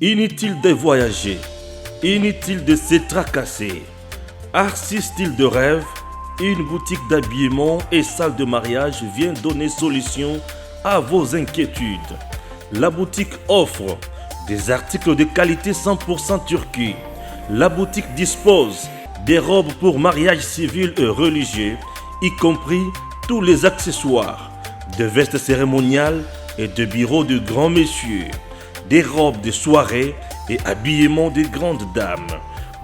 Inutile de voyager, inutile de se tracasser. Arcis Style de Rêve, une boutique d'habillement et salle de mariage vient donner solution à vos inquiétudes. La boutique offre des articles de qualité 100% turquie. La boutique dispose des robes pour mariage civil et religieux, y compris tous les accessoires, de vestes cérémoniales et de bureaux de grands messieurs, des robes de soirée et habillement de grandes dames,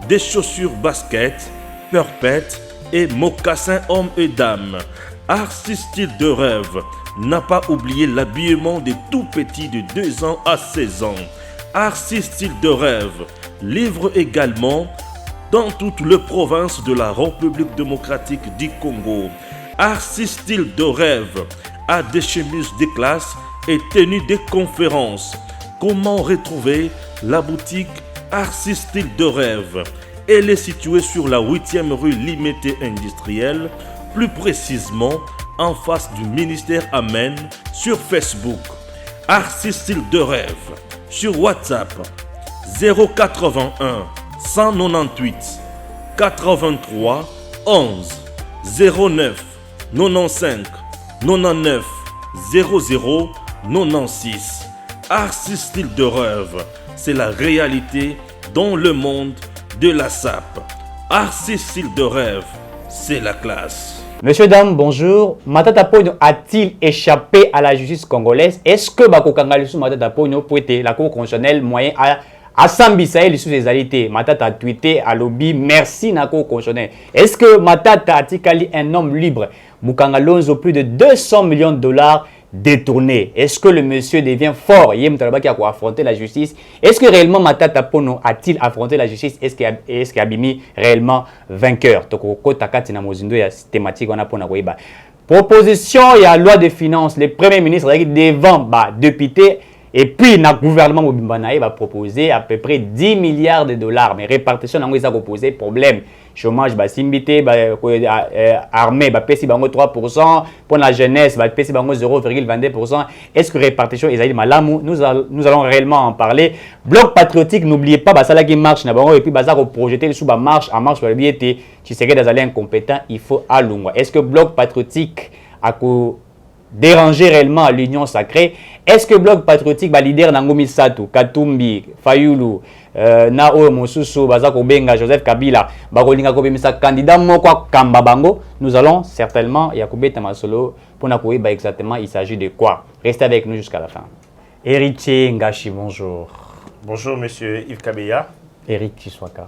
des chaussures baskets, purpettes et mocassins hommes et dames. Arcis Style de Rêve n'a pas oublié l'habillement des tout petits de 2 ans à 16 ans. Arcis Style de Rêve livre également dans toutes les provinces de la République démocratique du Congo. Arcis Style de Rêve a des chemises de classe et tenues de conférences. Comment retrouver la boutique Arcis Style de Rêve? Elle est située sur la 8e rue Limité Industrielle, plus précisément en face du ministère Amen, sur Facebook. Arcis Style de Rêve, sur WhatsApp 081 198 83 11 09 95 99 00 96. Arcis Style de Rêve, c'est la réalité dans le monde de la SAP. Arcis Style de Rêve, c'est la classe. Monsieur, dame, bonjour. Matata Pogno a-t-il échappé à la justice congolaise? Est-ce que Bako Kangalisu Matata Pogno peut être la Cour constitutionnelle moyen à Sambisaï sous les alités? Matata a tweeté à lobby merci na Cour constitutionnelle. Est-ce que Matata a-t-il un homme libre? Mukangalonzo plus de 200 millions de dollars détourné. Est-ce que le monsieur devient fort? Yem Talaba qui a affronté la justice. Est-ce que réellement Matata Pono a-t-il affronté la justice? Est-ce qu'Abimi réellement vainqueur? Toko Takati na mozindo ya thématique on a pour Nakoiba. Proposition il y a loi de finances. Le premier ministre devant député et puis le gouvernement Mobimbanaï va proposer à peu près 10 milliards de dollars. Mais répartition n'a pas posé problème. Chômage, simbité, armée, pesi bango 3%, pour la jeunesse, pesi bango 0,22%. Est-ce que répartition est malamou? Nous allons réellement en parler. Bloc patriotique, n'oubliez pas, ça là qui marche, et puis ça projeter sous marche, en marche, tu serais des alliés incompétents, il faut allouer. Est-ce que bloc patriotique a déranger réellement à l'union sacrée? Est-ce que bloc patriotique leader Nangomi Satou, Katumbi, Fayulu, Nao Mosusu, Bazako Benga, Joseph Kabila, Barolinga Kobemisa, candidat Mokwa Kambabango? Nous allons certainement Yakoubé Tamasolo pour nous exactement il s'agit de quoi. Restez avec nous jusqu'à la fin. Héritier Ngashi, bonjour. Bonjour monsieur Yves Kabeya. Eric Chiswaka.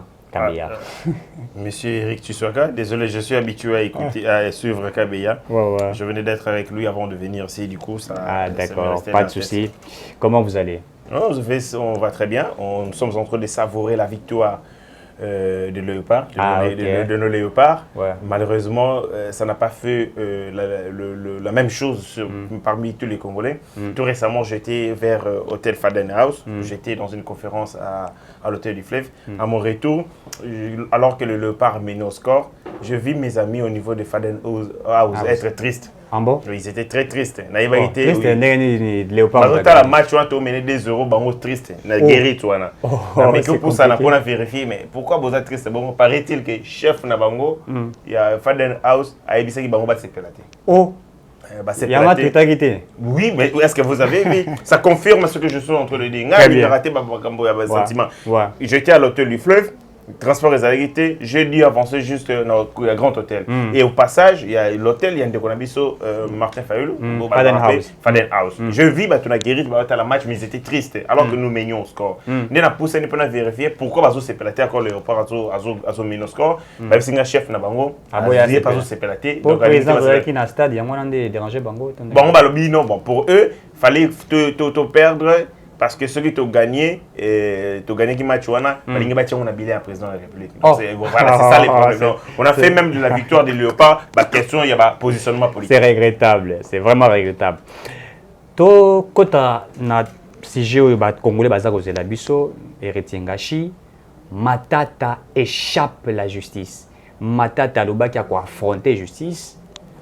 Monsieur Eric Tshisekedi, désolé, je suis habitué à écouter, à suivre Kabeya. Ouais. Je venais d'être avec lui avant de venir ici, du coup ça. Ah d'accord, pas de souci. Comment vous allez? Non, on va très bien. Nous sommes en train de savourer la victoire de Léopard, de nos léopards. Ouais. Malheureusement, ça n'a pas fait la même chose parmi tous les Congolais. Tout récemment, j'étais vers Hôtel Faden House. J'étais dans une conférence à l'Hôtel du Fleuve. À mon retour, alors que le léopard menait au score, je vis mes amis au niveau de Faden House être tristes. Bon? Ils étaient très tristes. Triste, léopard. La match, on a mené 2-0, bango triste. On a guéri, tu vois. Mais que pour ça, on a vérifié. Mais pourquoi vous êtes triste? Bon, paraît-il que chef na bango, il y a Faden House, a Ebisa qui bango bat sepelaté. Oh! Il y a un quitté. Oui, mais est-ce que vous avez vu? Ça confirme ce que je suis en train de dire. Il a raté ma sentiment. J'étais à l'hôtel du Fleuve. Transport et agilité, j'ai dû avancer juste dans le grand hôtel. Et au passage, il y a l'hôtel, il y a un déconabiso, Martin Fayulu, Faden House. Je vis, tu as guéri, tu as la match, mais ils étaient tristes, alors que nous menions au score. Nous avons poussé, nous avons vérifié pourquoi Bazo s'est pélaté encore l'aéroport à son mini score. Même si un chef n'a pas Bazo s'est pélaté. Pour le président qui est dans le stade, il y a moins de déranger Bango. Bon, pour eux, il fallait te perdre. Parce que ceux qui t'ont gagné qui match, on a billet à président de la République. Voilà, c'est ça les problèmes. On a fait même de la victoire des Léopards, question, il y a un positionnement politique. C'est regrettable, c'est vraiment regrettable. To kota na sujet où Congolais bazako zela biso, Héritier Ngashi, Matata échappe la justice. Matata loba qui a affronté la justice,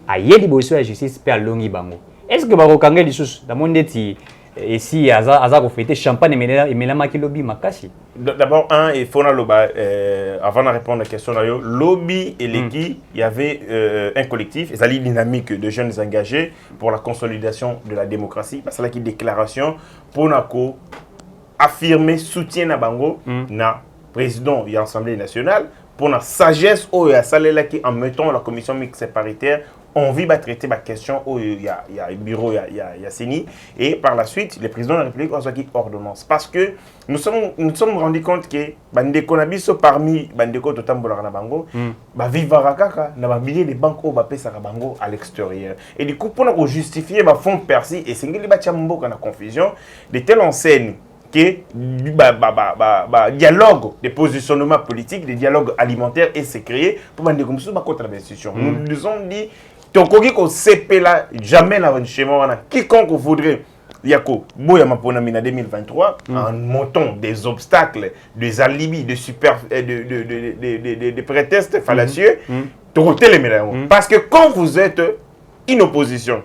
a yeli bosso la justice per longi bango. Est-ce que Baro Kangé lisusu, dans monde et si Azar fêté champagne et Melama qui lobby makasi. D'abord, il faut avant de répondre à la question, lobby et l'équipe, il y avait un collectif, une dynamique de jeunes engagés pour la consolidation de la démocratie. C'est là qui déclaration pour affirmer soutien à Bango, na président de l'Assemblée nationale, pour la sagesse en mettant la commission mixte paritaire. On vit traiter ma question où il y a un bureau, il y a CENI, et par la suite, le président de la République a sorti ordonnance. Parce que nous sommes rendus compte que Bandeko Nabiso parmi Bandeko Totambola Bango, Vivarakaka, n'a pas milliers de banques au Bapé Sarabango à l'extérieur. Et du coup, pour justifier ma fonds persil et Singeli Bachambo dans la confusion, de telles enseignes que dialogue de positionnement politique, des dialogues alimentaires et s'est créé pour Bandeko Nabiso contre l'investition. Nous nous avons dit, Tokoki ko sepela jamais na schéma quiconque voudrait Yako Boya Maponami en 2023 en montant des obstacles, des alibis, des prétextes fallacieux, les médailles. Parce que quand vous êtes une opposition,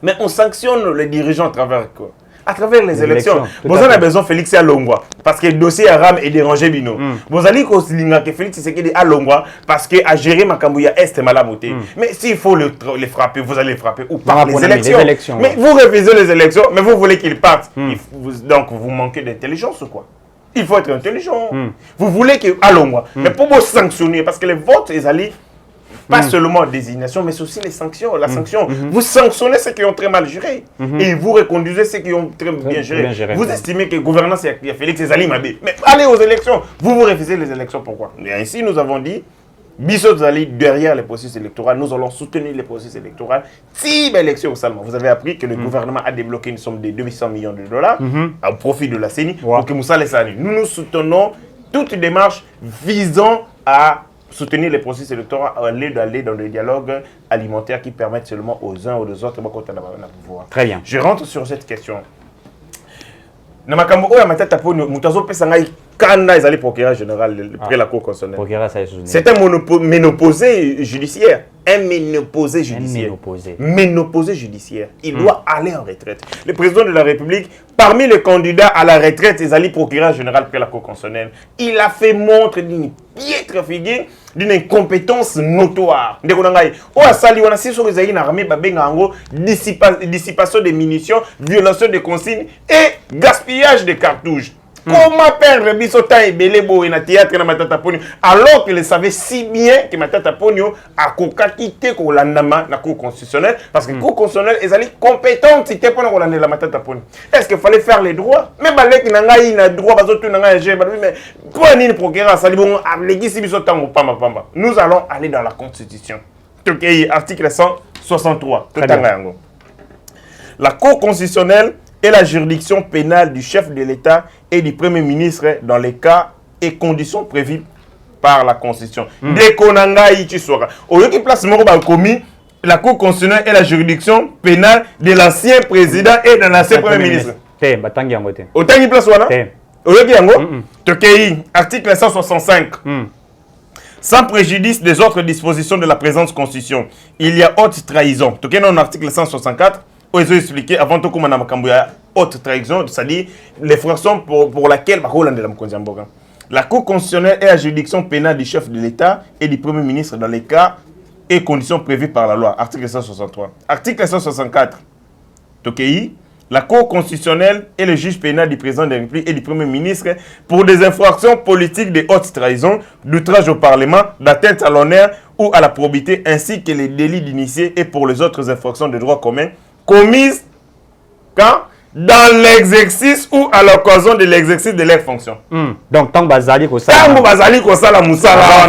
mais on sanctionne les dirigeants à travers quoi? À travers les élections. Vous avez besoin de Félix Alongwa parce que le dossier Aram est dérangé bino. Vous allez que Félix Tshisekedi Alongwa parce que à gérer Makambouya Est malamoté. Mais s'il faut les frapper, vous allez les frapper ou par les élections. Mais vous refusez les élections, mais vous voulez qu'ils partent. Donc vous manquez d'intelligence ou quoi? Il faut être intelligent. Vous voulez que Alongwa. Mais pour vous sanctionner, parce que les votes, ils allaient pas seulement désignation, mais aussi les sanctions. La sanction, vous sanctionnez ceux qui ont très mal géré et vous reconduisez ceux qui ont très bien géré. Vous estimez que gouvernance, il y a Félix Ezali Mabé. Mais allez aux élections. Vous refusez les élections. Pourquoi? Et ainsi, nous avons dit, Bissot Zali, derrière les processus électoraux, nous allons soutenir les processus électoraux. Si l'élection au Salman, vous avez appris que le gouvernement a débloqué une somme de 200 millions de dollars au profit de la CENI pour que Moussa Lessani. Nous soutenons toute démarche visant à soutenir les processus électoraux, aller dans des dialogues alimentaires qui permettent seulement aux uns ou aux autres de pouvoir. Très bien. Je rentre sur cette question. Quand ils allaient procureur général après la Cour constitutionnelle, c'est un ménopausé judiciaire. Un ménopausé judiciaire. Il doit aller en retraite. Le président de la République, parmi les candidats à la retraite, ils allaient procureur général après la Cour constitutionnelle. Il a fait montre d'une piètre figure, d'une incompétence notoire. Dissipation des munitions, violation des consignes et gaspillage de cartouches. Comment perdre Bissota et Belebo et na théâtre na Matata Ponyo alors qu'il savait si bien que Matata Ponyo a quitté l'andama na Cour constitutionnelle parce que Cour constitutionnelle est allée compétente si t'es pour la Matata Ponyo. Est-ce qu'il fallait faire les droits? Même avec Nangaï na droit bazotu Nangaï mais pour un procureur ça dit bon l'église Bissota ou pamba. Nous allons aller dans la Constitution. OK, article 163. La Cour constitutionnelle et la juridiction pénale du chef de l'État et du Premier ministre dans les cas et conditions prévues par la Constitution. Dès qu'on a eu au lieu de place commis, la Cour constitutionnelle et la juridiction pénale de l'ancien président et de l'ancien Premier ministre. Autant de place au lieu de article 165. Sans préjudice des autres dispositions de la présente Constitution, il y a haute trahison. Tout cas, dans l'article 164, où ils ont expliqué avant tout comment on a haute trahison, c'est-à-dire les fractions pour laquelle la Cour constitutionnelle et la juridiction pénale du chef de l'État et du Premier ministre dans les cas et conditions prévues par la loi. Article 163. Article 164. Tokei, la Cour constitutionnelle et le juge pénal du président de la République et du Premier ministre pour des infractions politiques de haute trahison, d'outrage au Parlement, d'atteinte à l'honneur ou à la probité, ainsi que les délits d'initié et pour les autres infractions de droit commun commises quand dans l'exercice ou à l'occasion de l'exercice de leurs fonctions. Donc, tant que Bazali ko ça la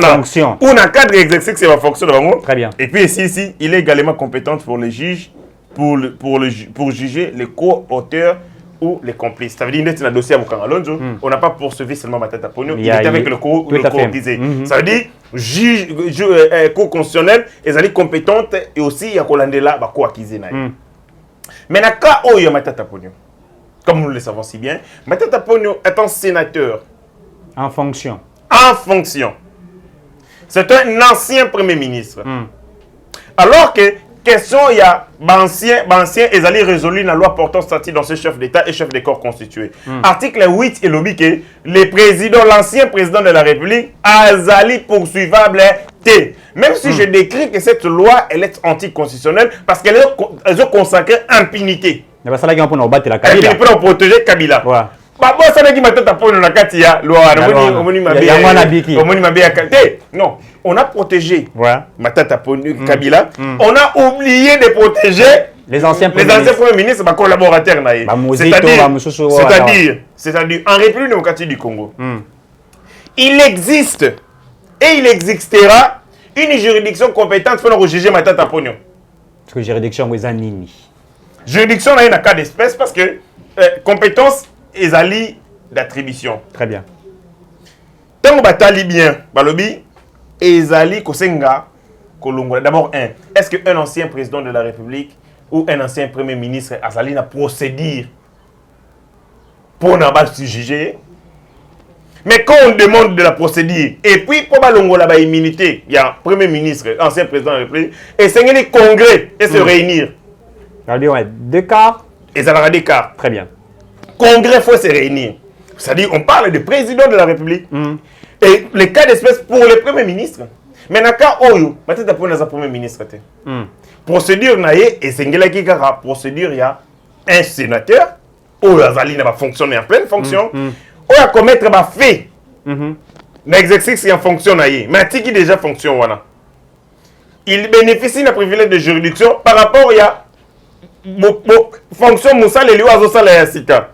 fonction. Ou dans le cadre d'exercice, c'est la fonction de Bango. Très bien. Et puis ici, il est également compétent pour les juges, pour juger les co-auteurs ou les complices. Ça veut dire que dans le dossier à Alonso, on n'a pas poursuivi seulement Matata Ponyo, il était avec le co-accusé. Ça veut dire juge co-constitutionnel, ils sont compétentes et aussi il y a Kolandela co-accusé. Mais dans le cas où il y a Matata Ponyo, comme nous le savons si bien, Matata Ponyo est un sénateur. En fonction. C'est un ancien Premier ministre. Alors que question, il y a ancien ils allaient résolu la loi portant statut dans ces chefs d'État et chefs de corps constitués. Article 8 et lobby que l'ancien président de la République azali poursuivable T. Même si je décris que cette loi elle est anticonstitutionnelle parce qu'elle a consacré impunité. Mais ça là qui va pour battre la Kabila. Pour protéger Kabila. Ouais. Bah bon ça qui m'attend pour la katia loi non, on a protégé Matata Ponyo Kabila. On a oublié de protéger les anciens premiers ministres, ma collaborateurs. C'est-à-dire, en République démocratique du Congo, il existe et il existera une juridiction compétente pour juger Matata Ponyo. Parce que juridiction est nini. Juridiction a un cas d'espèce parce que compétence est alliée d'attribution. Très bien. Tant que batali bien, balobi ezali kosenga kolongola. D'abord est-ce qu'un ancien président de la République ou un ancien premier ministre azali na procédure pour n'a se juger? Mais quand on demande de la procédure et puis pour balongola ba immunité, il y a premier ministre, ancien président de la République et c'est un congrès et se réunir. Deux quarts. Et ça aura des quarts. Très bien. Congrès faut se réunir. C'est-à-dire on parle de président de la République. Et les cas d'espèce pour le premier ministre. Mais dans le cas où peut-être pour le premier ministre. Procédure naïe et c'est qui a procédure il y a un sénateur où Azali n'a pas fonctionné en pleine fonction. Où a commettre ma fait. L'exercice est en fonction naïe. Mais qui déjà fonctionne voilà. Il bénéficie d'un privilège de juridiction par rapport à fonction Moussa les lieux à Zosala Sika.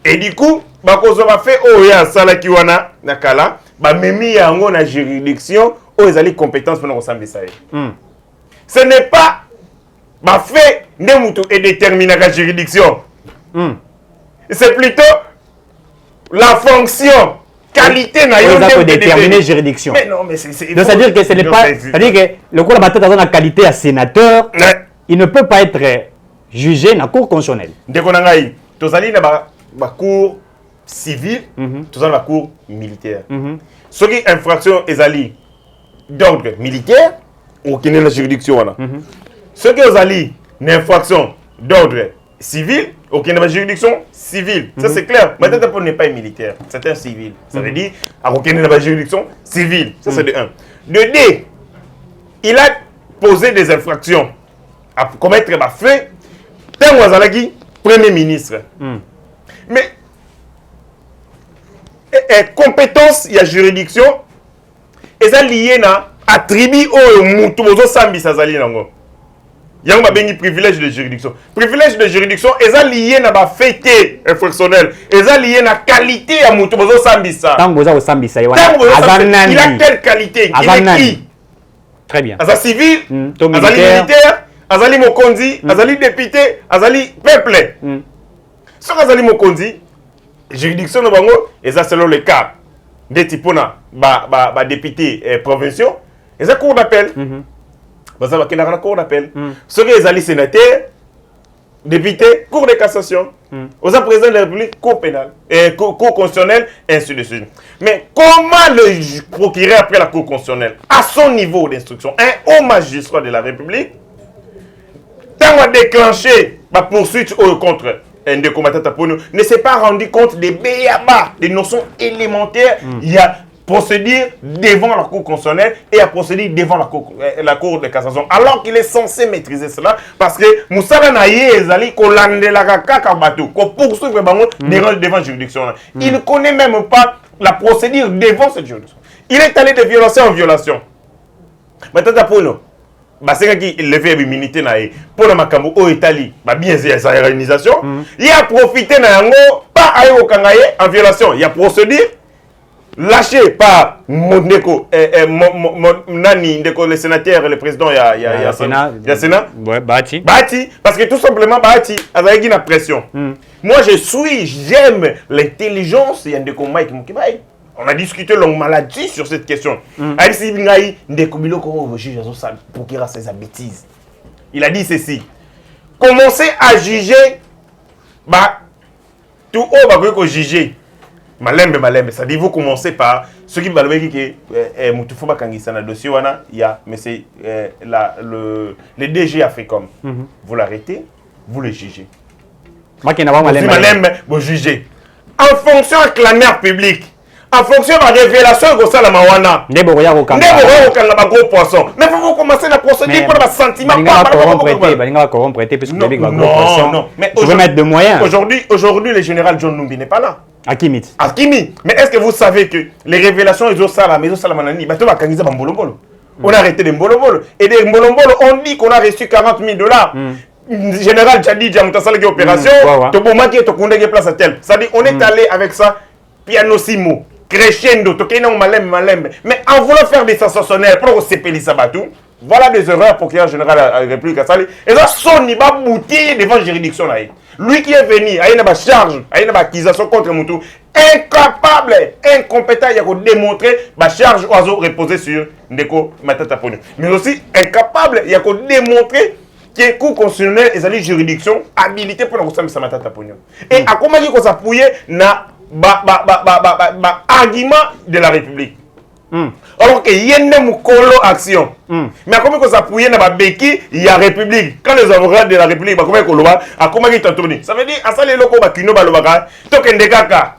Et du coup, bakozo va faire oya sala kiwana nakala ba memi yango na juridiction o ezali compétence pour ensemble ça. Ce n'est pas ba fait nemutu et déterminer la juridiction. C'est plutôt la fonction qualité na yo de déterminer juridiction. Mais non mais c'est c'est-à-dire que ce n'est pas c'est-à-dire que le cours battu dans la qualité à sénateur, il ne peut pas être jugé dans la cour constitutionnelle. Ndeko nangai tozali na ba cour civile, tout ça la cour militaire. Ce qui est infraction ezali d'ordre militaire ou qui est la juridiction. Ce qui est ezali une infraction d'ordre civil ou qui est la juridiction civile. Ça c'est clair. Maintenant pour n'est pas militaire, c'est un civil. Ça veut dire à aucune de la juridiction civile. Ça c'est de 1. De 2, il a posé des infractions à commettre des faits. Tant Wazalaki premier ministre. Mais compétence, il y a juridiction, et ça lié na attribut au mutubozo sambi ça zali nango. Il y a un privilège de juridiction. Privilège de juridiction, et ça lié na ba fêté infractionnel, et ça lié na qualité à mutubozo sambi ça. Tangoza sambi ça. Il a quelle qualité? Il est qui? Très bien. Azali civil, azali militaire, azali mokonzi, azali député, azali peuple. Ce azali mokonzi juridiction de bango et ça selon le cas des tipona ba député provinciaux et ça cour d'appel ça va qu'il a cour d'appel ce que les alliés sénateurs député cour de cassation aux président de la République cour pénale et cour constitutionnelle ainsi de suite. Mais comment le procurer après la cour constitutionnelle à son niveau d'instruction un haut magistrat de la République tant à déclencher la poursuite contre Ndeko Matata Ponyo ne s'est pas rendu compte des BABA, des notions élémentaires. Il y a procédure devant la Cour constitutionnelle et à procédure devant la cour de cassation. Alors qu'il est censé maîtriser cela parce que Moussala Naye Ezali Kolande la Kaka Batou, qu'on poursuit devant la juridiction. Il ne connaît même pas la procédure devant cette juridiction. Il est allé de violation en violation. Matata Ponyo. Parce qu'il le fait immunité pour le makambo au Italie, bien sa réalisation. Il a profité pas en violation. Il a procédé lâché par Ndeko, le sénateur et le président, il y a Sénat. Ouais, Bati. Parce que tout simplement, Bati a une pression. Moi, j'aime l'intelligence. Il y a Ndeko Mike Moukibaï. On a discuté longuement là-dessus sur cette question. Il a dit ceci. Commencez à juger tout haut, juger. Malembe, ça dit vous commencez par ce qui va le dire que Moutoufoba Kangisa na dossier wana il y a mais c'est le DG Africom. Vous l'arrêtez, vous le jugez. Malembe, vous jugez. En fonction de la mère publique. En fonction de la révélation de la Mawana. Ne vous gros poisson. Mais vous commencez la procédure pour le sentiment. Non. Mais vous pouvez mettre de moyens. Aujourd'hui, le général John Numbi n'est pas là. Akimi. Mais est-ce que vous savez que les révélations de Osala, mais Osala Manani, on a arrêté des Mbolobolo. Et des Mbolobolo, on dit qu'on a reçu 40 000 $. Général Tchadi, Djamoutasala qui opération, Tobomaki et Tokundé place à tel. C'est-à-dire, on est allé avec ça, pianissimo. Crescendo, malembe. Mais en voulant faire des sensationnels pour s'épeler Sabatou, voilà des erreurs pour qu'il y ait un général à la République à Sali. Et ça, son il va boutir devant la juridiction là. Lui qui est venu, il y a une charge, il y a une accusation contre Moutou, incapable, incompétent, il y a démontrer la charge oiseau reposée sur Ndeko Matata Pogno. Mais aussi incapable, il y a démontrer que le cours constitutionnel et la juridiction habilité pour nous faire Matata Pogno. Et à comment il faut s'appuyer na argument de la République. Alors qu'il y a une action. Mais comment il faut s'appuyer dans la béquille, il y a République. Quand les avocats de la République, comment ils t'ont tourné. Ça veut dire, à ça les locaux, Kino Balobaka, Tokendekaka,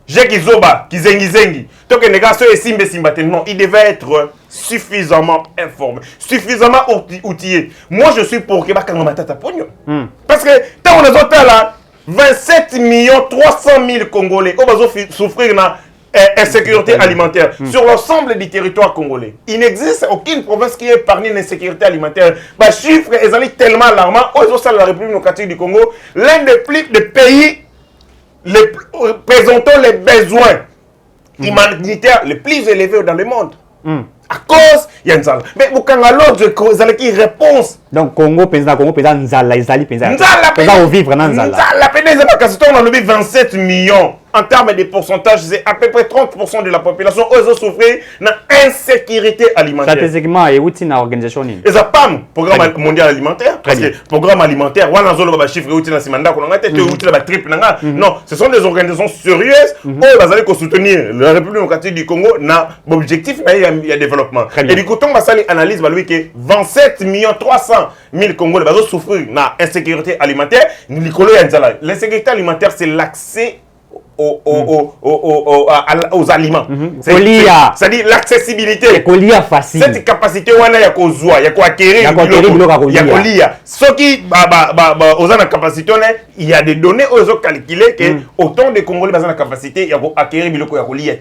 Jekizoba, Kizengi, Tokendeka, ceux et Simba, non, il devait être suffisamment informé, suffisamment outillé. Moi, je suis pour que Matata Pogno. Parce que, tant on a là, 27 300 000 Congolais qui vont souffrir de insécurité alimentaire sur l'ensemble du territoire congolais. Il n'existe aucune province qui est épargnée d'insécurité alimentaire. Les chiffres sont tellement alarmants. Aujourd'hui, la République démocratique du Congo, l'un des pays présentant les besoins humanitaires les plus élevés dans le monde. À cause, il y a une salle. Mais vous avez l'autre qui réponse. Donc, Congo, Nzala, au vivre dans Nzala. La pénètre, on a levé 27 millions. En termes de pourcentage, c'est à peu près 30% de la population qui ont souffert d'insécurité alimentaire. Statistiquement, il y a une organisation. Et ça, PAM, Programme mondial alimentaire. Parce que programme alimentaire, on a chiffre non, ce sont des organisations sérieuses qui vont soutenir la République démocratique du Congo dans l'objectif de développement. Et du coup, on va analyse que 27 300 000 Congolais vont souffrir d'insécurité alimentaire. L'insécurité alimentaire, c'est l'accès aux aliments. C'est-à-dire l'accessibilité. Cette capacité, il y a quoi il y a quoi acquérir. Il y a quoi ce qui aux capacité, il y a des données aux autres calculées que autant de Congolais ont la capacité, il y a acquérir il y a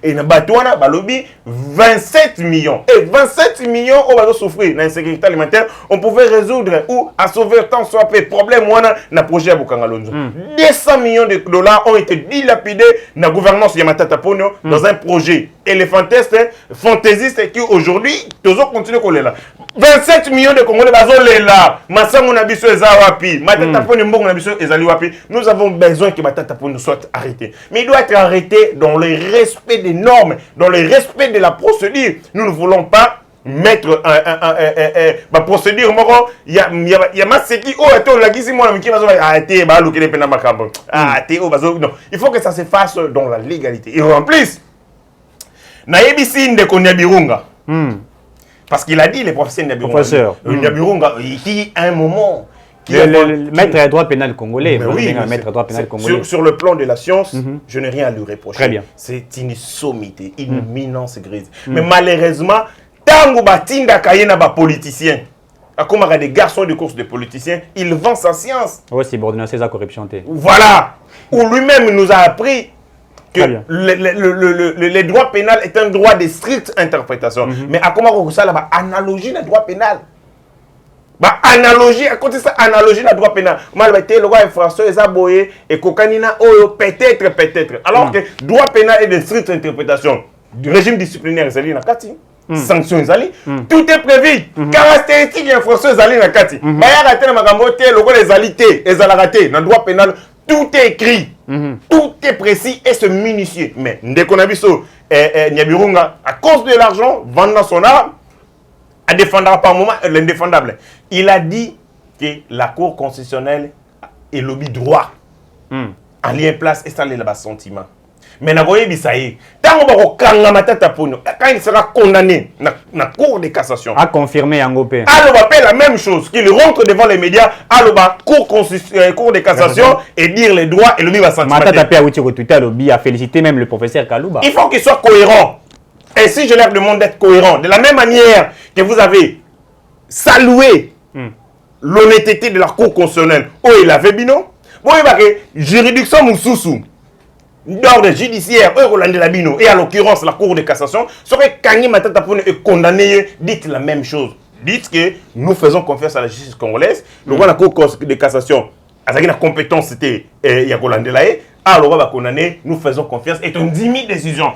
et dans Batouana, balobi 27 millions. Et 27 millions, on va souffrir d'insécurité alimentaire. On pouvait résoudre ou à sauver tant soit peu problème dans le projet à Bukangalonzo. 200 millions de dollars ont été dilapidés dans la gouvernance de Matata Pogno dans un projet éléphantesque, fantaisiste qui aujourd'hui, toujours continue à coller là. 27 millions de Congolais sont là. Massango Nabiso est Zawapi. Matata Pogno Mbongo Nabiso est Zawapi. Nous avons besoin que Matata Pogno soit arrêté. Mais il doit être arrêté dans le respect des normes, dans le respect de la procédure. Nous ne voulons pas mettre ma procédure il y a ma seki la gisi moi qui va arrêter non, il faut que ça se fasse dans la légalité. Et en plus naebisi ndeko Nyabirunga parce qu'il a dit les professeurs Nyabirunga qui à un moment le maître à droit pénal congolais. Sur le plan de la science, je n'ai rien à lui reprocher. Très bien. C'est une sommité, une éminence grise. Mais malheureusement, tango batinda kayena ba politicien. Comme des garçons de course de politiciens, il vend sa science. Oui, c'est subordination à la corruption. Voilà. Où lui-même nous a appris que le droit pénal est un droit de stricte interprétation. Mais à comment on ça là, analogie le droit pénal. Analogie, à côté de ça, analogie le droit pénal. Le roi François Ezaboye et Kokanina, peut-être. Alors que le droit pénal est de stricte interprétation. Du régime disciplinaire, c'est na kati. Sanctions Zali, tout est prévu. Caractéristiques et François Zali na kati. Baya raté na magambote, logo les alité, les alaraté, dans le droit pénal, tout est écrit. Tout est précis et c'est minutieux. Mais ndeko nabiso Nyabirunga, à cause de l'argent, vendant son arme, à défendre par moment l'indéfendable. Il a dit que la Cour constitutionnelle est lobby droit. En lien place et ça les sentiment. Mais Nagoye Bisaï, tant quand il sera condamné dans la cour de cassation, a confirmé Angopé. Alors, on va faire la même chose, qu'il rentre devant les médias, alors, cour de cassation et dire les droits et le livre va sentir. A félicité même le professeur Kalouba. Il faut qu'il soit cohérent. Et si je leur demande d'être cohérent, de la même manière que vous avez salué l'honnêteté de la cour constitutionnelle, où il avait bino, bon, il va que juridiction Moussoussou, d'ordre judiciaire, et à l'occurrence la cour de cassation, serait Kangi Matata Pone est condamné, dites la même chose. Dites que nous faisons confiance à la justice congolaise, le roi de la cour de cassation, à la compétence c'était Yagolandelae, alors on va condamner, nous faisons confiance, et on dit 10 décisions.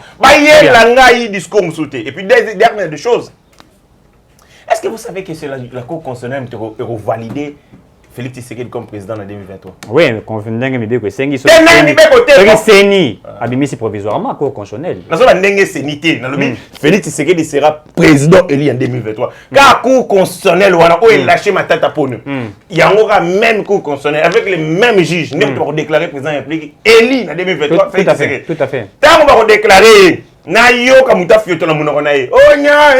Discours et puis dernière chose. Est-ce que vous savez que c'est la cour constitutionnelle qui a validé Félix Tshisekedi comme président en 2023? Oui, mais quand on a dit que c'est provisoirement la cour constitutionnelle. Félix Tshisekedi sera président élu en 2023. Car la cour constitutionnelle, où il lâché ma tête à Pone, il y aura même cour constitutionnelle avec les mêmes juges. Nous avons déclaré président élu en 2023. Tout à fait. Tout à fait. Tant qu'on va déclarer. Na yo kamuta fioto na munoko na ye. Oh nya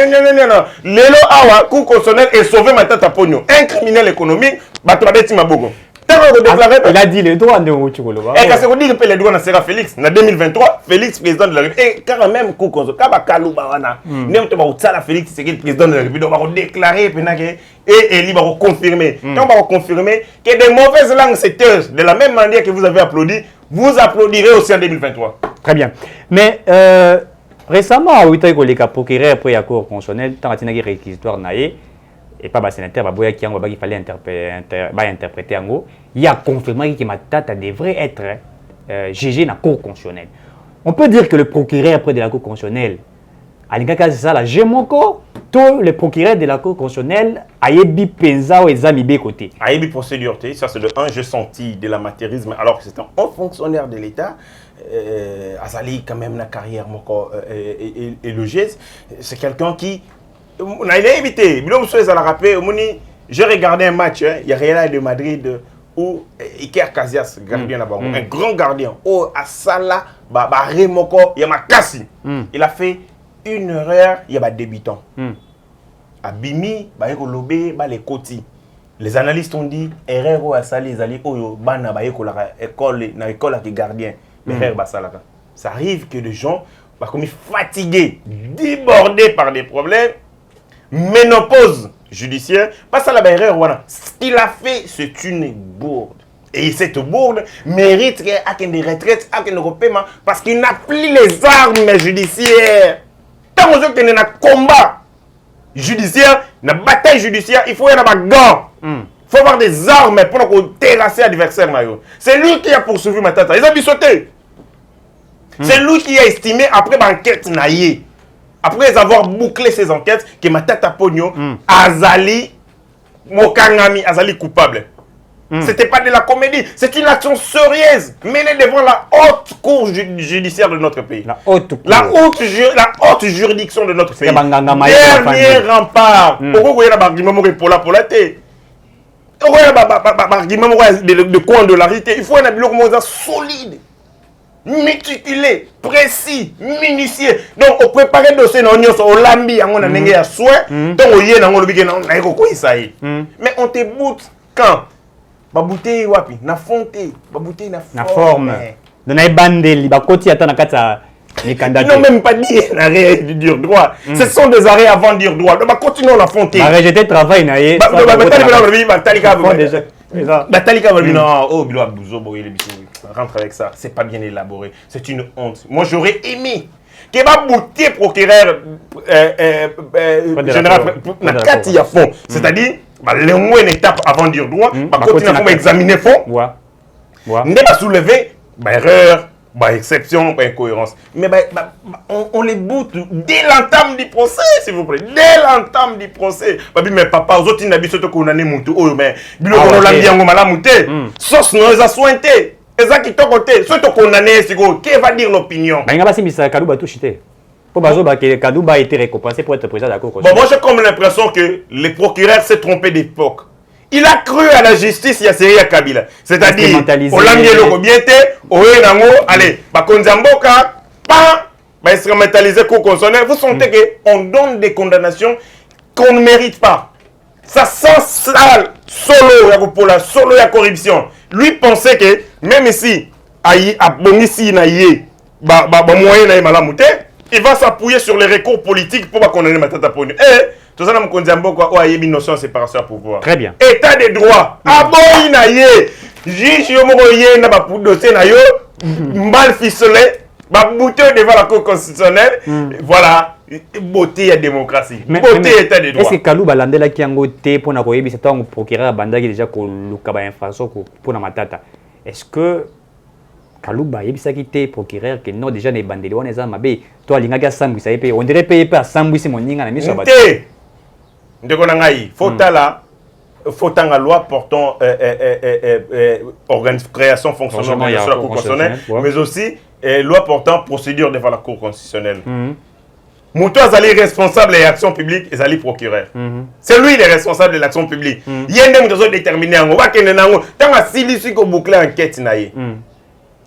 lelo awa cour constitutionnelle est sauvé Matata Ponyo, un criminel économique, bato babeti maboko. Il a dit les droits de Rouchikoloba. Et quand c'est dire que les droits na sera Félix en 2023, Félix président de la République et quand même cour constitutionnelle kaba Kalouba wana. Nemto ba utsala Félix c'est le président de la République va déclarer penake et Eli va confirmer. Quand on va confirmer que des mauvaises langues secteurs de la même manière que vous avez applaudi, vous applaudirez aussi en 2023. Très bien. Mais récemment, il y a eu procureur après la cour constitutionnelle, tant qu'il y a eu réquisitoire naïe, et pas le sénateur, il fallait interpréter en gros, il a confirmé que Matata devrait être jugé dans la cour constitutionnelle. On peut dire que le procureur après de la cour constitutionnelle, à l'ingaka c'est ça la Gemoko, tous les procureurs de la cour constitutionnelle, Ayebi Penza ou Ezami côté. Ayebi procédure, ça c'est le 1, j'ai senti de l'amateurisme alors que c'est un haut fonctionnaire de l'État. Azali quand même la carrière élogieuse, c'est quelqu'un qui on a évité j'ai regardé un match il y a Real de Madrid où Iker Casillas gardien là-bas un grand gardien oh Asala Remoko Yamakasi il a fait une erreur il y a débutant Abimi Bayekolobe les Koti. Les analystes ont dit erreur ou Asali Zali Oyo Bana Bayekola école na école qui gardien. Ça arrive que les gens sont comme fatigués, débordés par des problèmes, ménopause judiciaire, parce que la erreur, ce qu'il a fait, c'est une bourde. Et cette bourde mérite qu'il y ait des retraites, qu'il y ait des paiements, parce qu'il n'a plus les armes judiciaires. Tant que nous avons un combat judiciaire, une bataille judiciaire, il faut y avoir des gants. Il faut avoir des armes pour terrasser l'adversaire. C'est lui qui a poursuivi Matata. Ils ont sauté. C'est lui qui a estimé, après l'enquête naïe, après avoir bouclé ses enquêtes, que Matata Ponyo, Azali, Mokangami, Azali coupable. C'était pas de la comédie, c'est une action sérieuse menée devant la haute cour judiciaire de notre pays. La haute juridiction de notre pays. Dernier rempart. Pourquoi de coin de la réalité, il faut un bilan solide, méticulé, précis, minutieux. Donc, on prépare le dossier dans le lambi, on a un souhait, donc on y est dans le bigué, on a mais on te boute quand ba bouteille wapi na fonte ba bouteille na forme de na bandeli ba koti ata na kata les candidats. Ils n'ont même pas dit un arrêt de dire droit. Ce sont des arrêts avant de dire droit. Donc, continuons la fonte. Ba rejeter travail na ye. Rentre avec ça. C'est pas bien élaboré. C'est une honte. Moi, j'aurais aimé que ma bouteille procureur général Nakati à fond. C'est-à-dire, le moins une étape avant de dire droit, continuer à examiner fond. N'est pas soulever erreur. Exception, incohérence. Mais on les boute dès l'entame du procès, s'il vous plaît. Dès l'entame du procès. Mais papa, aux autres, ils n'ont pas qu'on a mouté. Oh, mais, on l'a mis en mala mouté. Sauf que nous avons sointé. Et ça qui t'a côté. Soit tu condamné, c'est quoi? Qui va dire l'opinion? Il n'y a pas si Mr. Kalouba tout chité. Pour que Kalouba a été récompensé pour être président de la Cour. Bon, moi j'ai comme l'impression que les procureurs s'est trompé d'époque. Il a cru à la justice, il y a série à Kabila. C'est-à-dire, on l'a mis le gobiété, allez, Bakonzamboka, instrumentaliser Cour constitutionnelle. Vous sentez qu'on donne des condamnations qu'on ne mérite pas. Ça sent sale, solo, pour la solo la corruption. Lui pensait que, même ici, il va s'appuyer sur les recours politiques pour condamner Matata Ponyo. Tout ça, on a une notion de séparation de pouvoir. Très bien. État de droit. Aboyi na ye. Juge yomo ye na ba dossier na yo. Mal ficelé. Ba bouteille devant la Cour constitutionnelle. Voilà. Beauté et démocratie. Beauté état de droit. Est-ce que Kalou balandela ki yango te pour na koyebi c'est un procureur banda qui déjà ko luka ba infraction pour na Matata. Est-ce que Kalou ba yebi ça qui te procureur que non déjà ne bandeli wana za mabe. Toi lingaka sambu ça epé. On dirait payer pas sambu c'est mon ninga na miso ba. Ndeko na ngai, faut la loi portant création, fonctionnement de la Cour constitutionnelle, mais aussi loi portant procédure devant la Cour constitutionnelle. Moutou Azali responsable de l'action publique et Azali procureur. C'est lui le responsable de l'action publique. Il y a des gens déterminés. On va qu'il y ait un temps à s'illuster qu'on boucle enquête.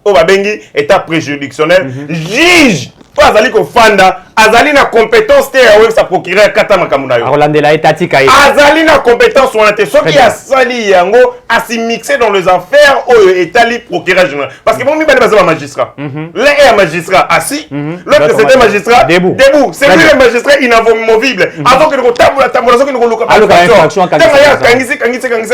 On va bengi état préjuridictionnel. Juge pas Azali ko fanda. Azali na compétence te ya sa procureur kata makamuna yo. Rolandela etatika yi. Azali na compétence on a te so qui a sali yango a s'y mixer dans les affaires au étali procureur général parce que bon mi bali bazaba magistrat. L'un est un magistrat assis, l'autre c'est un magistrat debout. C'est lui le magistrat inamovible. Avant que le tabula tabula so que nous loka. Alors kangisi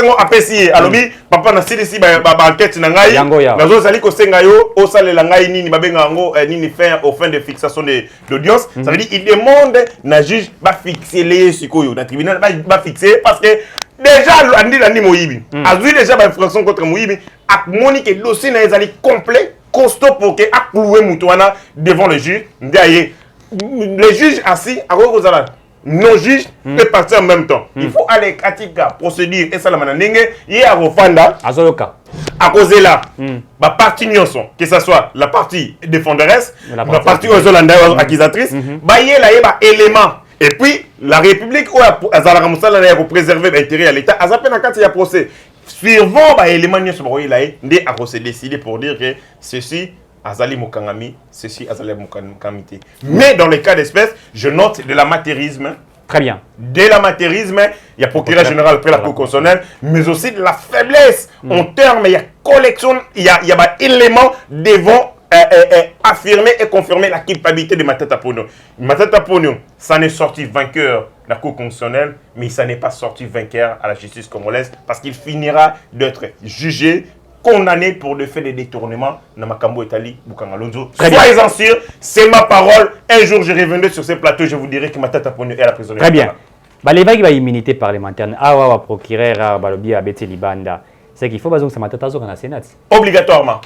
ngo apesi alobi papa na silisi ba enquête na ngai. Nazo zali ko senga yo o salela ngai nini babenga ngo nini fin au fin de fixation de l'audience. Ça veut dire qu'il demande na juge va fixer les sikoyo na tribunal va fixer parce que déjà Andi Moyibi a vu déjà ba infraction contre Moyibi a monique le dossier na ezali complet costaud pour que a clouer Moutouana devant le juge ndaye le juge assis a kozala non juge et partir en même temps. Il faut aller katika procédure et ça la manandenge y a refanda azoloka à cause là la partie nyonso que ça soit la partie défenderesse la partie ozolanda accusatrice ba y là ba élément et puis la République ou azala musala na pour préserver l'intérêt à l'état azapena quand il y a procès suivant ba élément nyonso ba y là ndé a se décider pour dire que ceci Azali Mokangami, ceci Azali Mokangamité. Mais dans le cas d'espèce, je note de l'amateurisme. Très bien. De l'amateurisme, il y a procureur général après la Cour constitutionnelle, mais aussi de la faiblesse en termes, il y a collection, il y a des éléments devant affirmer et confirmer la culpabilité de Matata Ponyo. Matata Ponyo, ça n'est sorti vainqueur de la Cour constitutionnelle, mais ça n'est pas sorti vainqueur à la justice congolaise parce qu'il finira d'être jugé condamné pour le fait de détournement dans Makambo Etali Bukangalonzo. Soyez-en sûrs, c'est ma parole. Un jour, je reviendrai sur ce plateau, je vous dirai que Matata Ponyo est la prisonnière. Très bien. Les vagues immunité parlementaire, procureur, Balobi, Abeti Libanda, c'est qu'il faut que ça Matata dans la Sénat. Obligatoirement.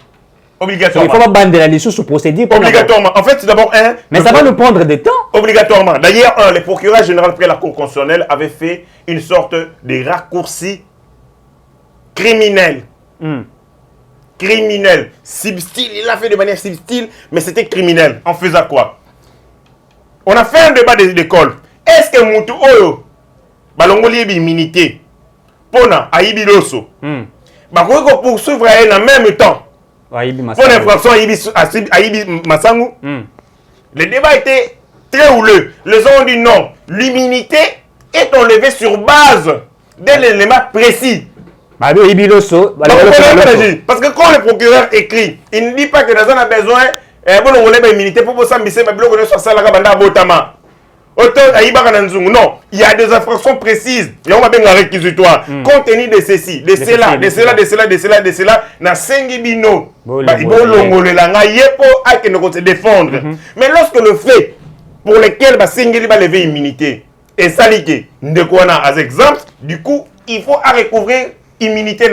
Obligatoirement. Il faut pas bander la liste sous procédure. Obligatoirement. En fait, c'est d'abord un. Mais ça va nous prendre du temps. Obligatoirement. D'ailleurs, le procureur général près la Cour constitutionnelle avait fait une sorte de raccourci criminel. Criminel, subtil, il l'a fait de manière subtile, mais c'était criminel. En faisant quoi? On a fait un débat d'école. Est-ce que Moutou Oyo, Balongoli est immunité, Pona, Aïbi Loso, Bakoiko poursuivre en même temps, pour l'infraction Aïbi Massangu, le débat était très houleux. Les gens ont dit non, l'immunité est enlevée sur base d'un élément précis. Parce que quand le procureur écrit, il ne dit pas que nous avons besoin d'immunité pour s'ambisser, non, il y a des infractions précises. Il y a un réquisitoire. Compte tenu de ceci, de cela, de cela, de cela, de cela, de cela, na sengibino. Il faut se défendre. Mais lorsque le fait pour lequel Sengili va lever immunité est saliqué, as exemple, du coup, il faut recouvrir immunité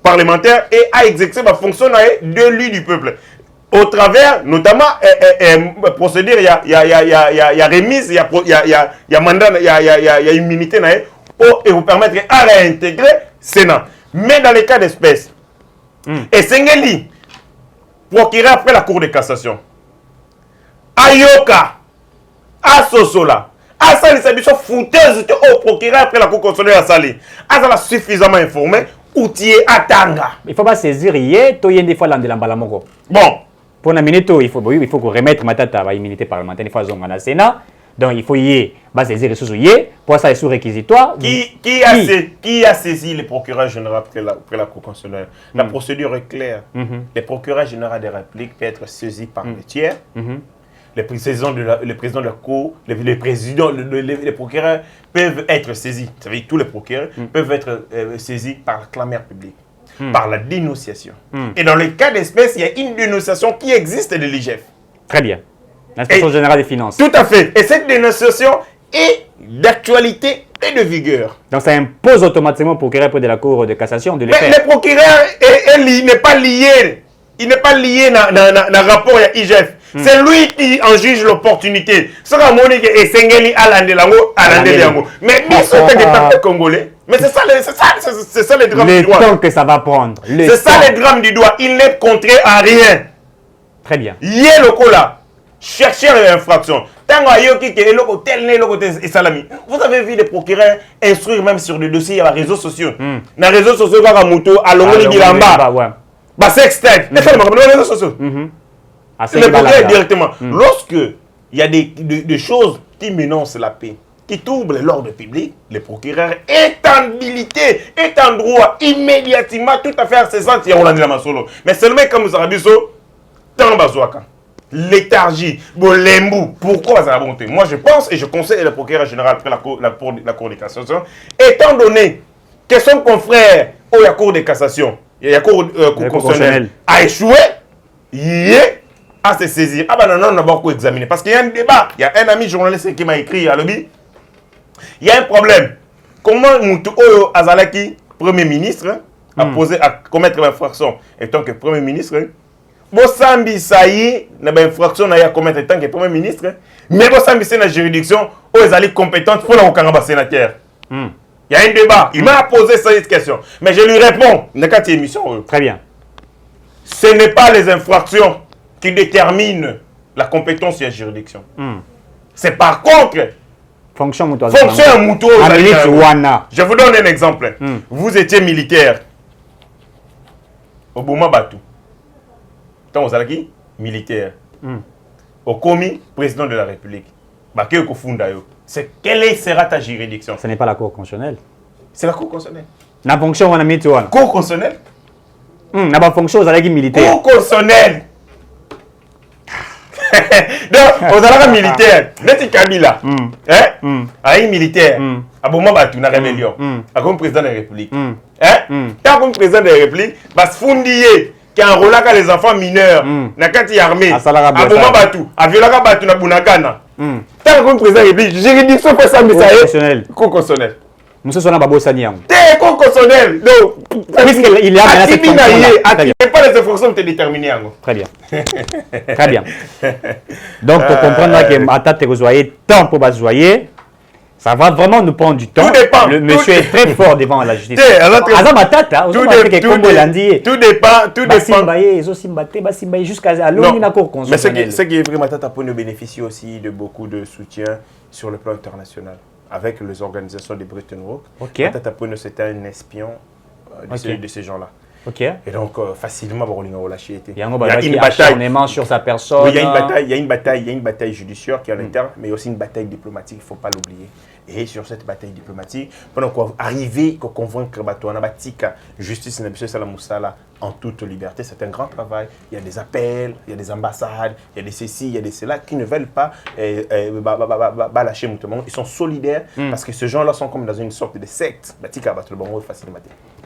parlementaire et à exercer la fonction de lui du peuple. Au travers, notamment, procédure, il y a remise, il y a mandat, il y a immunité et vous permettre à réintégrer Sénat. Mais dans les cas d'espèce, et Sengeli, procureur après la Cour de cassation, Ayoka, Asosola, Asali Sabiso fouteuse au procureur après la cour constitutionnelle Asali. Asala suffisamment informé, outillé Atanga. Il faut pas saisir hier, toi il y a des fois l'ambalamoko. Bon. Pour la minute, il faut remettre Matata à l'immunité parlementaire, il faut zonga na Sénat. Donc il faut y saisir les ressources pour ça les sous-réquisitoires. Qui a saisi le procureur général après la cour constitutionnelle? La procédure est claire. Le procureur général des républiques peut être saisi par le tiers. Les présidents de la cour, les procureurs peuvent être saisis. Ça veut dire que tous les procureurs peuvent être saisis par la clameur publique, par la dénonciation. Et dans le cas d'espèce, il y a une dénonciation qui existe de l'IGF. Très bien. L'inspection générale des finances. Tout à fait. Et cette dénonciation est d'actualité et de vigueur. Donc ça impose automatiquement au procureur de la Cour de cassation de le faire. Mais le procureur n'est pas lié. Il n'est pas lié dans le rapport à l'IGF. C'est lui qui en juge l'opportunité. Ce que Monique et Sengeli Alandelango. Mais nous sommes des peuples congolais. Mais c'est ça le drame du droit. Le temps que ça va prendre. C'est ça le drame du droit. Il n'est contraint à rien. Très bien. Yé le cola. Chercher l'infraction. Vous avez vu des procureurs instruire même sur des dossiers à les réseaux sociaux. Dans les réseaux sociaux, il y a Mouto, à l'onglet de Lamba. C'est extrait. Les réseaux sociaux. Le procureur directement. Lorsque il y a des choses qui menacent la paix, qui troublent l'ordre public, le procureur est en habilité, est en droit immédiatement tout à fait à ses actes. Mais seulement comme ça, tant bazouaka. Léthargie, Bolembou. Pourquoi ça a monté? Moi, je pense et je conseille le procureur général après la Cour de cassation, étant donné que son confrère au la Cour de cassation, la Cour constitutionnelle, a échoué, il est à se saisir. Ah ben non, on n'a pas beaucoup examiné. Parce qu'il y a un débat. Il y a un ami journaliste qui m'a écrit à lobby. Il y a un problème. Comment Moutou Oyo Azalaki, Premier ministre, a commettre l'infraction étant que Premier ministre? Bosambi Saï n'a pas infraction à commettre en tant que Premier ministre, mais Bosambi c'est la juridiction où ils allaient compétentes pour la Okangaba sénateur. Il y a un débat. Il m'a posé cette question. Mais je lui réponds. Très bien. Ce n'est pas les infractions qui déterminent la compétence de la juridiction. C'est par contre fonction Mouto. Je vous donne un exemple. Vous étiez militaire au Bouma Batou. Vous êtes militaire. Au commis, président de la République. Quelle sera ta juridiction? Ce n'est pas la Cour constitutionnelle. C'est la Cour constitutionnelle. La fonction, on a mis toi. Cour constitutionnelle. La fonction, vous allez militaire. Cour constitutionnelle. Donc, vous allez militaire. N'est-ce Kabila? Un militaire. À Bouma Batou, na rébellion. Comme président de la République. Tant comme président de la République, va se fonder. Qui enrôle les enfants mineurs, na kati armée, à Bouma Batou, à Violaka Batou, na Bunagana. Tant que président de la République, juridiction que ça me constitutionnel. Cour constitutionnelle. Monsieur Sona Babo Sanyang. T'es cour constitutionnelle. Donc, puisqu'il y a cette fonction-là. Pas les infractions te déterminer. Très bien. Très bien. Donc, pour comprendre que Mata te rejoignait tant pour basoyer, ça va vraiment nous prendre du temps. Tout dépend. Le monsieur est très fort devant la justice. Tout dépend. Jusqu'à la Cour constitutionnelle. Mais ce qui est vrai, Matata peut nous bénéficier aussi de beaucoup de soutien sur le plan international avec les organisations de Bretton Woods. Matata Pono, c'était un espion de ces gens-là. Et donc, facilement, il y a une bataille sur sa personne. Oui, il y a une bataille judiciaire qui est à l'interne, mais aussi une bataille diplomatique, il ne faut pas l'oublier. Et sur cette bataille diplomatique, pendant qu'on arrive à convaincre la justice en toute liberté, c'est un grand travail. Il y a des appels, il y a des ambassades, il y a des ceci, il y a des cela qui ne veulent pas lâcher Moutomon. Ils sont solidaires parce que ces gens-là sont comme dans une sorte de secte.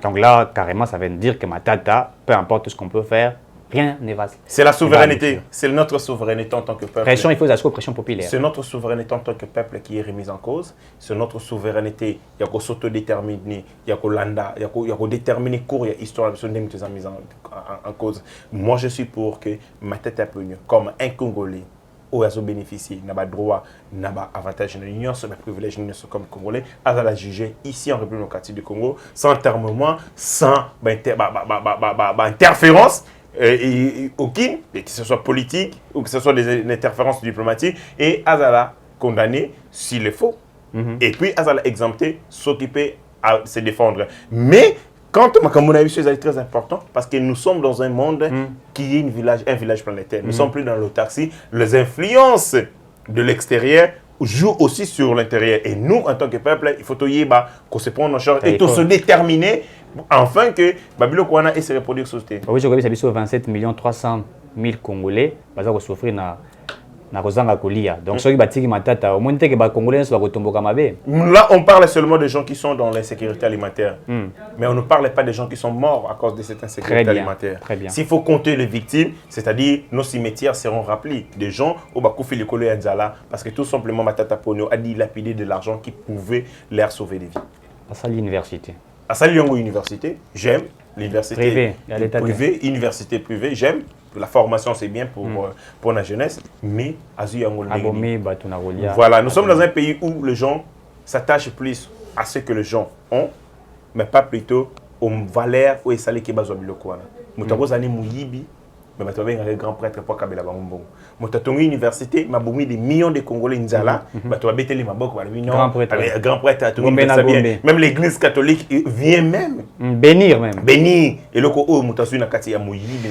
Donc là, carrément, ça veut dire que Matata, peu importe ce qu'on peut faire, rien n'est vaste. C'est la souveraineté. C'est notre souveraineté en tant que peuple. Pression, il faut la pression populaire. C'est notre souveraineté en tant que peuple qui est remise en cause. C'est notre souveraineté. Il y a qu'à s'autodéterminer. Il y a qu'à landa. Il y a qu'à déterminer cours. Il y a histoire de mise en cause. Moi, je suis pour que ma tête est peu comme un Congolais. Où ils ont bénéficié, n'a pas droit, n'a pas avantage de l'Union, c'est un privilège de l'Union comme Congolais, à la juger ici en République démocratique du Congo, sans termement, sans interférence. Aucune, que ce soit politique ou que ce soit des interférences diplomatiques, et Azala condamner s'il est faux. Et puis, à exempter, s'occuper à se défendre. Mais, quand à mon avis, c'est très important parce que nous sommes dans un monde qui est un village planétaire. Nous ne sommes plus dans l'autarcie. Les influences de l'extérieur jouent aussi sur l'intérieur. Et nous, en tant que peuple, il faut qu'on se prenne en charge et se déterminer enfin que Babylone Kouana et se reproduire sur ce oui, je crois que c'est 27 300 000 Congolais qui vont souffrir na kozanga kolia. Donc ceux qui battent matata au moins que ba Congolais soit retomboka mabe. Là on parle seulement des gens qui sont dans l'insécurité alimentaire. Mais on ne parle pas des gens qui sont morts à cause de cette insécurité alimentaire. Très bien. S'il faut compter les victimes, c'est-à-dire nos cimetières seront remplis des gens au Bakoufi le Kolo Nzala parce que tout simplement Matata Ponyo a dilapidé de l'argent qui pouvait leur sauver des vies. À ça l'université. À ça l'université, j'aime l'université privée, université privée, j'aime. La formation, c'est bien pour la jeunesse, mais voilà, nous sommes dans un pays où les gens s'attachent plus à ce que les gens ont, mais pas plutôt aux valeurs où ils sont les Kébazou Bilokouana. Nous avons des Mouyibi, mais nous avons un grand prêtre pour Kabila Bambon. Nous avons une université, nous avons des millions de Congolais Nzala, nous avons des grand prêtre, même l'église catholique vient même bénir. Et le coup, nous avons une Mouyibi,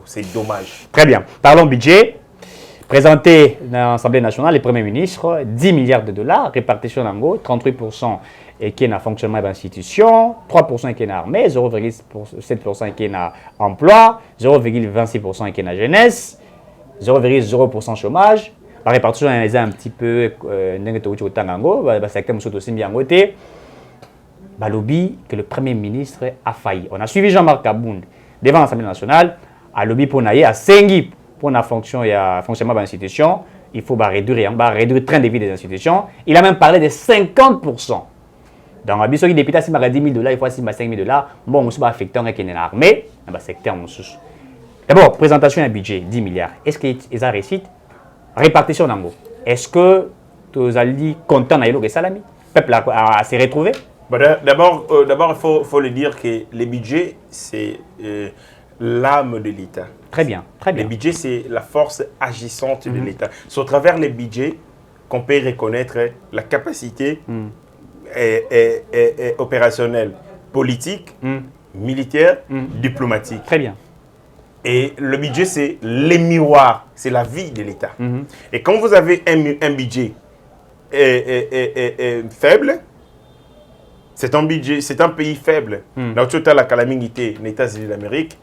c'est dommage. Très bien. Parlons budget. Présenté dans l'Assemblée nationale, le Premier ministre, 10 milliards de dollars, répartition en gros, 38% qui est dans le fonctionnement de l'institution, 3% qui est dans l'armée, 0,7% qui est dans l'emploi, 0,26% qui est dans la jeunesse, 0,0% chômage. La répartition est un petit peu le secteur aussi bien côté. Lobby que le Premier ministre a failli. On a suivi Jean-Marc Kabound devant l'Assemblée nationale, à lobby pour naïe à Sengi. Pour la fonction et le fonctionnement de l'institution, il faut réduire le train de vie des institutions. Il a même parlé de 50%. Dans la député, si il 10 000 $, il faut 5 000 $. Bon, on va affecter l'armée, dans le secteur. D'abord, présentation d'un budget, 10 milliards. Est-ce qu'ils ont réussi? Répartition en gros. Est-ce que tu as dit content de Salami? Le peuple a se retrouvé? D'abord, il faut le dire que les budgets, c'est l'âme de l'État. Très bien, très bien. Le budget, c'est la force agissante de l'État. C'est au travers les budgets qu'on peut reconnaître la capacité opérationnelle, politique, militaire, diplomatique. Très bien. Et le budget, c'est les miroirs, c'est la vie de l'État. Et quand vous avez un budget faible, c'est un pays faible. Dans toute la calamité, les États-Unis d'Amérique,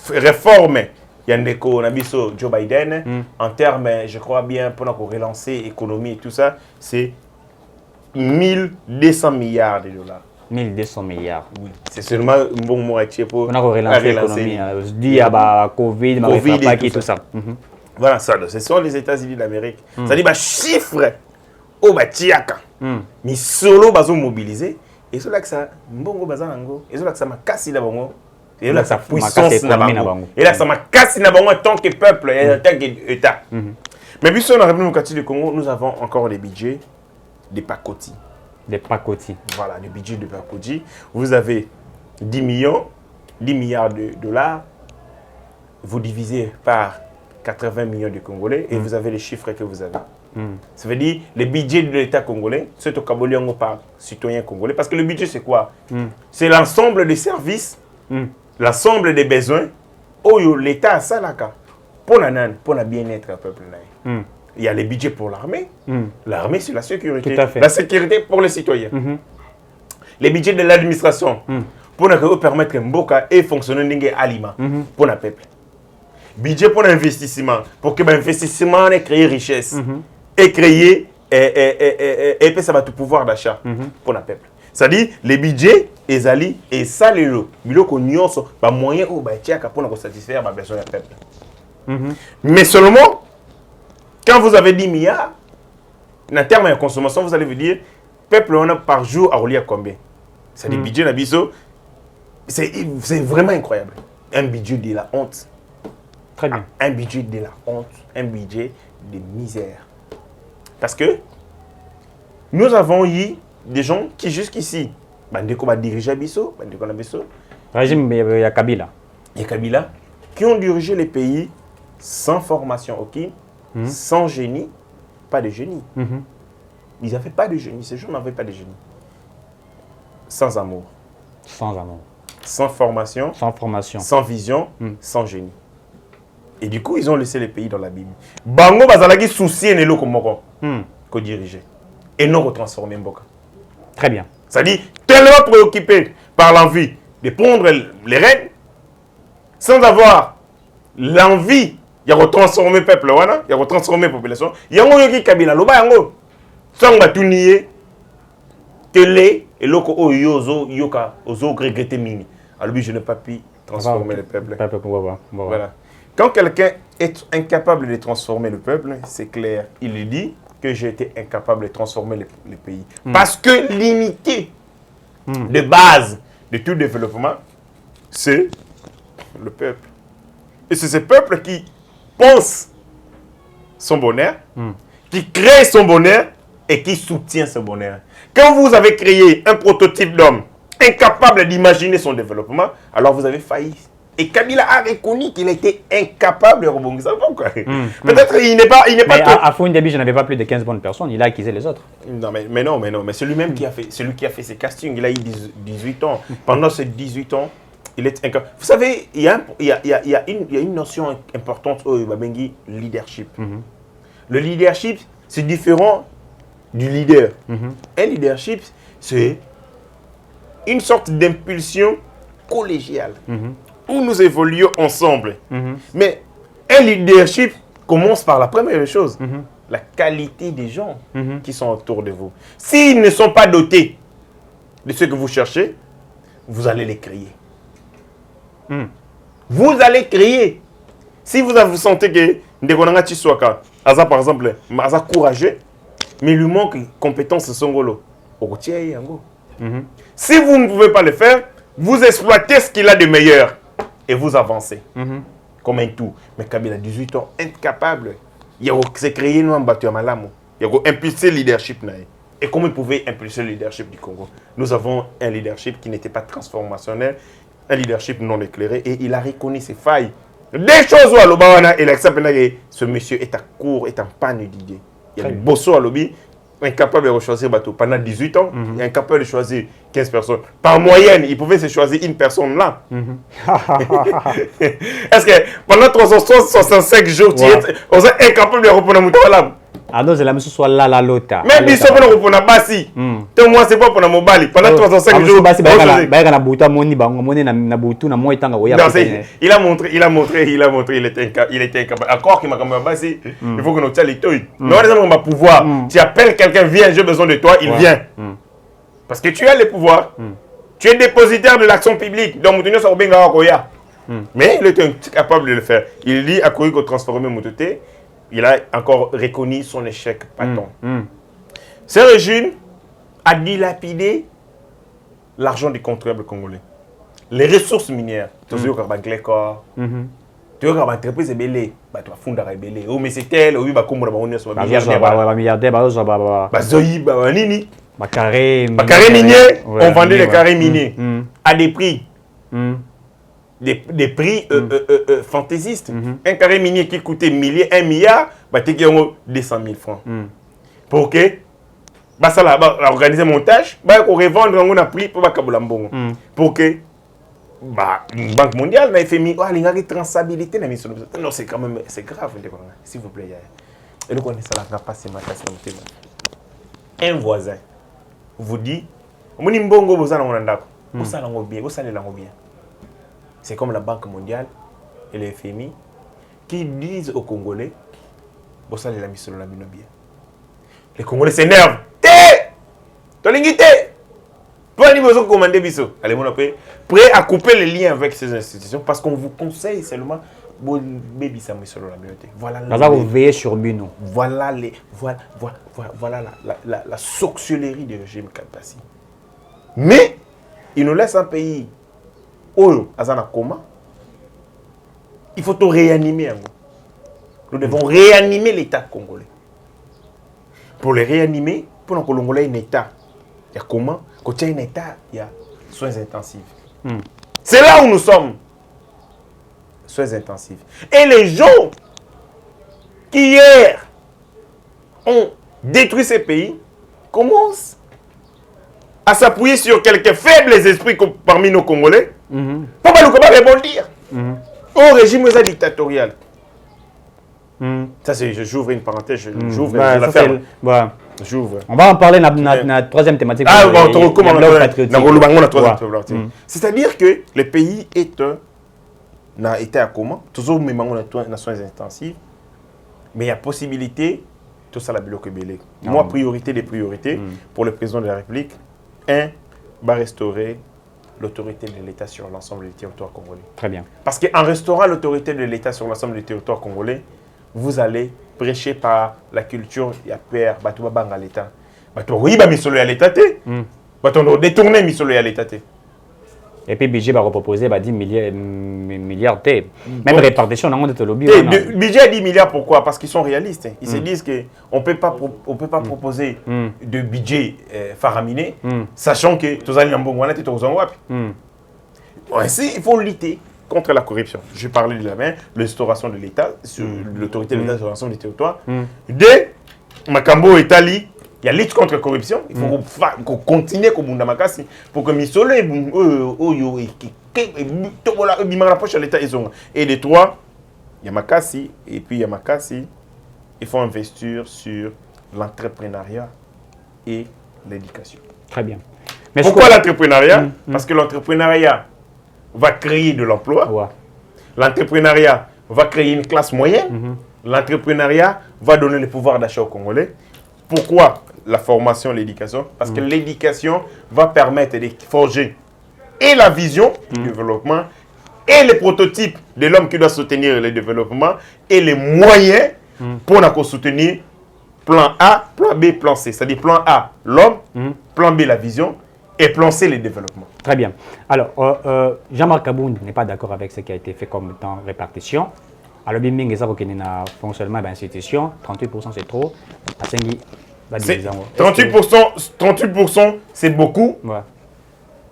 réforme Yandeko Nabiso Joe Biden en termes, je crois bien, pour relancer l'économie et tout ça, c'est 1200 milliards de dollars. 1200 milliards. Oui, c'est seulement un bon mot pour relancer l'économie. Je dis à Covid, et tout ça. Voilà, ça, ce sont les États-Unis d'Amérique. Ça dit, chiffre au Batiaka. Mais solo, ils sont mobilisés. Et c'est là que ça, et c'est là que ça m'a cassé la bongo. Et là, ça puissance na bango. Et là, ça m'a cassé na bango en tant que peuple et en tant qu'État. Mais puis, si on arrive au quartier du Congo, nous avons encore des budgets des pacotis. Des pacotis. Voilà, le budget de pacotis. Vous avez 10 milliards de dollars. Vous divisez par 80 millions de Congolais et vous avez les chiffres que vous avez. Ça veut dire le budget de l'État congolais, c'est au Kaboliango par citoyen congolais. Parce que le budget, c'est quoi? C'est l'ensemble des services, l'ensemble des besoins. Oh, l'État a ça là, pour le bien-être du peuple. Il y a les budgets pour l'armée. L'armée, c'est la sécurité. Tout à fait. La sécurité pour les citoyens. Les budgets de l'administration, pour nous permettre Mboka et fonctionner aliment pour le peuple. Budget pour l'investissement, pour que l'investissement crée richesse et créer et puis ça va tout pouvoir d'achat pour le peuple. C'est-à-dire les budgets et ça les biloko nyonso ba moyen ou ba tiaka pour nous satisfaire les besoins du peuple. Mais seulement quand vous avez 10 milliards en termes de consommation, vous allez vous dire peuple on a par jour à relier combien? C'est des budgets nabiso, c'est vraiment incroyable. Un budget de la honte. Très bien. Un budget de la honte, un budget de misère. Parce que nous avons eu des gens qui jusqu'ici, dirigé Bisso, régime Kabila. Et Kabila, qui ont dirigé les pays sans formation aucune, sans génie, pas de génie. Ils n'avaient pas de génie. Ces gens n'avaient pas de génie. Sans amour. Sans amour. Sans formation. Sans formation. Sans vision. Sans génie. Et du coup, ils ont laissé les pays dans l'abîme. Bango bazalaki souci ne loko moko ko diriger et non retransformer Mboka. Très bien. C'est-à-dire tellement préoccupé par l'envie de prendre les rênes sans avoir l'envie de retransformer le peuple, de retransformer la population. Il y a un qui Kabila loba yango sans batunier que les et loko oyozo yoka ozo regretter mini. Alors je n'ai pas pu transformer le peuple. Voilà. Quand quelqu'un est incapable de transformer le peuple, c'est clair, il dit que j'ai été incapable de transformer les pays. Parce que l'unité de base de tout développement, c'est le peuple. Et c'est ce peuple qui pense son bonheur, qui crée son bonheur et qui soutient ce bonheur. Quand vous avez créé un prototype d'homme incapable d'imaginer son développement, alors vous avez failli. Et Kabila a reconnu qu'il était incapable de rebondir. Peut-être il n'est pas. Mais à Foundiabi, je n'avais pas plus de 15 bonnes personnes. Il a acquisé les autres. Non, mais non. Mais c'est lui-même qui a fait ses castings. Il a eu 18 ans. Pendant ces 18 ans, il est incapable. Vous savez, il y a une notion importante au Babengi, leadership. Le leadership, c'est différent du leader. Un leadership, c'est une sorte d'impulsion collégiale. Où nous évoluons ensemble. Mais un leadership commence par la première chose, la qualité des gens qui sont autour de vous. S'ils ne sont pas dotés de ce que vous cherchez, vous allez les créer. Vous allez créer. Si vous sentez que Ndekonanga Chiswaka, par exemple, Aza courageux, mais il lui manque compétence songolo. Si vous ne pouvez pas le faire, vous exploitez ce qu'il a de meilleur. Et vous avancez comme un tout. Mais Kabila a 18 ans, incapable. Il s'est créé un battu à Malamo. Il a impulsé le leadership. Et comment il pouvait impulser le leadership du Congo? Nous avons un leadership qui n'était pas transformationnel, un leadership non éclairé, et il a reconnu ses failles. Des choses où à l'Obawana, il accepte que ce monsieur est à court, est en panne d'idées. Il y a des bosso à l'Obi, incapable de choisir bateau pendant 18 ans, il est incapable de choisir 15 personnes. Par moyenne, il pouvait se choisir une personne là. Est-ce que pendant 365 jours, tu es incapable de répondre à mon talent? Ah non, c'est la même chose, soit là, la lota. Même si on répond à Bassi, moi, c'est pas pour mon bali. Pendant 365 jours, il a montré, il était incapable. Encore qu'il m'a comme Bassi, il faut que nous tient les toits. Mais on va pouvoir. Tu appelles quelqu'un, viens, j'ai besoin de toi, il vient. Parce que tu as le pouvoir. Tu es dépositaire de l'action publique. Donc, mais il était incapable de le faire. Il dit à Koyi qu'on transforme Moutoté. Il a encore reconnu son échec patent. Ce régime a dilapidé l'argent des contribuables congolais. Les ressources minières. Tu as vu Glécor, tu as vu l'entreprise est belée. Tu as fondé la belée. Oh, mais c'est tel, oui, bah, comme on a carrés miniers, on vendait les carrés miniers à des prix. Des prix fantaisistes. Un carré minier qui coûtait 1 milliard, tu as 200 000 francs. Pour que ça organiser montage, pour revendre un prix pour pour que une banque mondiale n'a fait mis une traçabilité. Non, c'est quand même grave. S'il vous plaît. Et nous connaissons la capacité. Un voisin vous dit, c'est comme la Banque mondiale et le FMI qui disent aux Congolais, les Congolais s'énervent. Prêt à couper les liens avec ces institutions parce qu'on vous conseille seulement. Voilà vous veillez sur Bino. Voilà la sorcellerie du régime Kabassi. Mais il nous laisse un pays où Azana Koma. Il faut tout réanimer. Nous devons réanimer l'État congolais. Pour le réanimer, pour que le Congolais ait un État, il y a comment? Quand il y a un État, il y a soins intensifs. C'est là où nous sommes. Soins intensifs. Et les gens qui hier ont détruit ces pays commencent à s'appuyer sur quelques faibles esprits parmi nos Congolais pour pas rebondir au régime dictatorial. Ça, c'est, j'ouvre une parenthèse, j'ouvre la ferme. J'ouvre. On va en parler dans la troisième thématique. C'est-à-dire que le pays n'a été à comment? Toujours mes nations intensives, mais il y a possibilité, tout ça la bloc belé. Moi, priorité des priorités pour le président de la République, va restaurer l'autorité de l'État sur l'ensemble du territoire congolais. Très bien. Parce qu'en restaurant l'autorité de l'État sur l'ensemble du territoire congolais, vous allez prêcher par la culture, il y a peur, bateau bang à l'État. Bateau oui, bah misolo à l'État, bateau détourner misolo à l'État. Et puis budget va reproposer 10 milliards. Même répartition, on a de lobby. Budget 10 milliards, pourquoi? Parce qu'ils sont réalistes. Ils se disent qu'on ne peut pas proposer de budget faraminé, sachant que tous les gens ainsi, il faut lutter contre la corruption. Je parlais de la main, l'instauration de l'État, sur l'autorité de l'État sur l'ensemble du territoire. Deux, Makambo et Tali, il y a lutte contre la corruption. Il faut continuer comme Makassi pour que Misole et les trois, il y a Makassi et puis il y a Makassi. Il faut investir sur l'entrepreneuriat et l'éducation. Très bien. Mais pourquoi l'entrepreneuriat? Parce que l'entrepreneuriat va créer de l'emploi. L'entrepreneuriat va créer une classe moyenne. L'entrepreneuriat va donner le pouvoir d'achat aux Congolais. Pourquoi la formation et l'éducation? Parce que l'éducation va permettre de forger et la vision du développement et les prototypes de l'homme qui doit soutenir le développement et les moyens pour soutenir plan A, plan B, plan C. C'est-à-dire plan A, l'homme, plan B, la vision, et plan C, le développement. Très bien. Alors, Jean-Marc Kabound n'est pas d'accord avec ce qui a été fait comme temps répartition. Alors, Bimbing, il y a un fonctionnement de l'institution. 38% c'est trop. 38%, c'est beaucoup.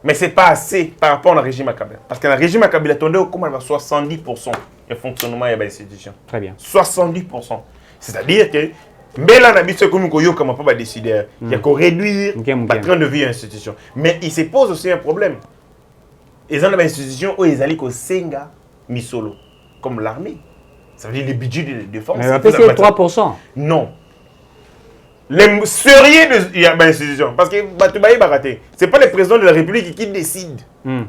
Mais ce n'est pas assez par rapport au régime Kabila. Parce que le régime Kabila, il a 70% de fonctionnement de l'institution. Très bien. 70%. C'est-à-dire que, mais là, il pas décider. Il y a qu'à réduire le train de vie de l'institution. Mais il se pose aussi un problème. Ils ont une institution où ils allaient au Senga Misolo, comme l'armée. Ça veut dire le budget de défense. Mais c'est 3%. Non. Les sérieux de l'institution. Parce que ce n'est pas le président de la République qui décide. Non.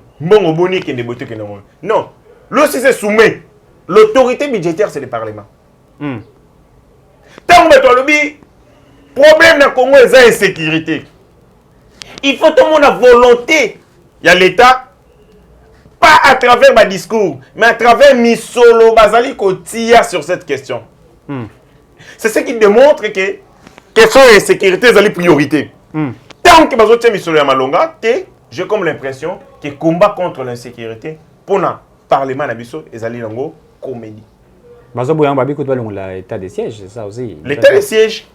Là, si c'est soumis, l'autorité budgétaire, c'est le Parlement. Tant que le problème dans le Congo, c'est l'insécurité. Il faut tout le monde à volonté. Il y a l'État, pas à travers ma discours, mais à travers Misolo Bazali Kotia sur cette question. C'est ce qui démontre que question de sécurité, c'est la priorité. Tant que Bazotia Misolo Yamalonga, j'ai comme l'impression que le combat contre l'insécurité, pour le Parlement Nabiso, est allé dans la comédie. L'état de siège, c'est ça aussi. L'état de siège,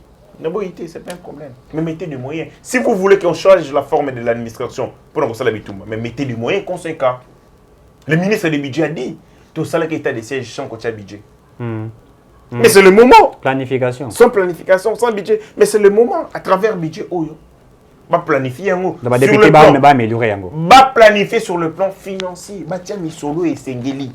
c'est pas un problème. Mais mettez des moyens. Si vous voulez qu'on change la forme de l'administration, pour ça, mais mettez des moyens conséquents. Le ministre du budget a dit tout ça, l'état de siège sans côté budget. Mais c'est le moment. Planification. Sans planification, sans budget. Mais c'est le moment, à travers le budget, va planifier un mot. Va planifier sur le plan financier. Tiens, Misolo et Sengeli.